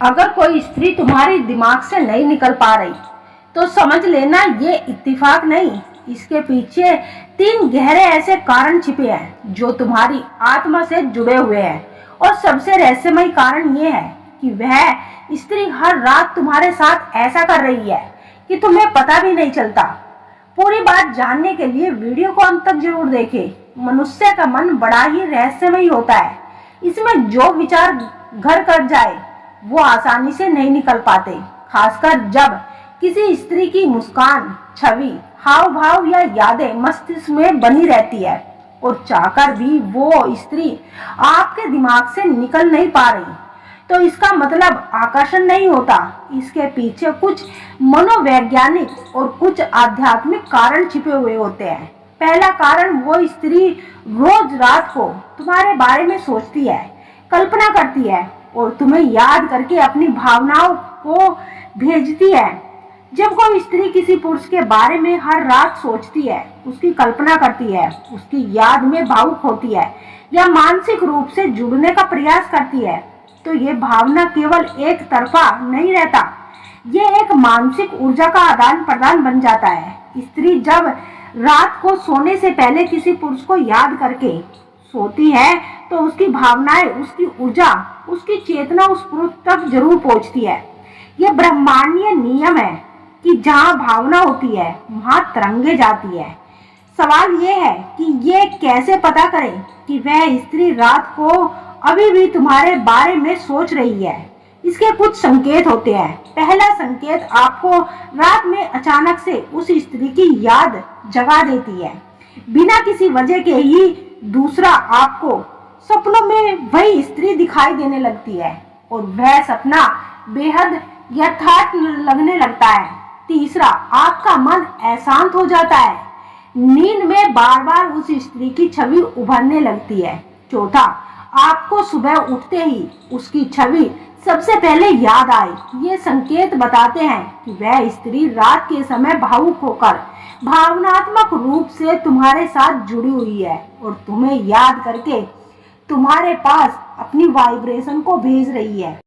अगर कोई स्त्री तुम्हारे दिमाग से नहीं निकल पा रही तो समझ लेना ये इत्तेफाक नहीं, इसके पीछे 3 गहरे ऐसे कारण छिपे हैं जो तुम्हारी आत्मा से जुड़े हुए हैं। और सबसे रहस्यमय कारण ये है कि वह स्त्री हर रात तुम्हारे साथ ऐसा कर रही है कि तुम्हें पता भी नहीं चलता। पूरी बात जानने के लिए वीडियो को अंत तक जरूर देखें। मनुष्य का मन बड़ा ही रहस्यमय होता है, इसमें जो विचार घर कर जाए वो आसानी से नहीं निकल पाते, खासकर जब किसी स्त्री की मुस्कान, छवि, हाव भाव या यादें मस्तिष्क में बनी रहती है और चाहकर भी वो स्त्री आपके दिमाग से निकल नहीं पा रही। तो इसका मतलब आकर्षण नहीं होता, इसके पीछे कुछ मनोवैज्ञानिक और कुछ आध्यात्मिक कारण छिपे हुए होते हैं। पहला कारण, वो स्त्री रोज रात को तुम्हारे बारे में सोचती है, कल्पना करती है और तुम्हें याद करके अपनी भावनाओं को भेजती है। जब कोई स्त्री किसी पुरुष के बारे में हर रात सोचती है, उसकी कल्पना करती है, उसकी याद में भावुक होती है या मानसिक रूप से जुड़ने का प्रयास करती है, तो ये भावना केवल एक तरफा नहीं रहता, ये एक मानसिक ऊर्जा का आदान प्रदान बन जाता है। स्त्री जब रात को सोने से पहले किसी पुरुष को याद करके सोती है तो उसकी भावनाएं, उसकी ऊर्जा, उसकी चेतना उस पुरुष तक जरूर पहुंचती है। यह ब्रह्मांडीय नियम है कि जहां भावना होती है वहां तरंगे जाती है। सवाल यह है कि ये कैसे पता करें कि वह स्त्री रात को अभी भी तुम्हारे बारे में सोच रही है। इसके कुछ संकेत होते हैं। पहला संकेत, आपको रात में अचानक से उस स्त्री की याद जगा देती है बिना किसी वजह के ही। दूसरा, आपको सपनों में वही स्त्री दिखाई देने लगती है और वह सपना बेहद यथार्थ लगने लगता है। तीसरा, आपका मन अशांत हो जाता है, नींद में बार बार उस स्त्री की छवि उभरने लगती है। चौथा, आपको सुबह उठते ही उसकी छवि सबसे पहले याद आए। ये संकेत बताते हैं कि वह स्त्री रात के समय भावुक होकर भावनात्मक रूप से तुम्हारे साथ जुड़ी हुई है और तुम्हें याद करके तुम्हारे पास अपनी वाइब्रेशन को भेज रही है।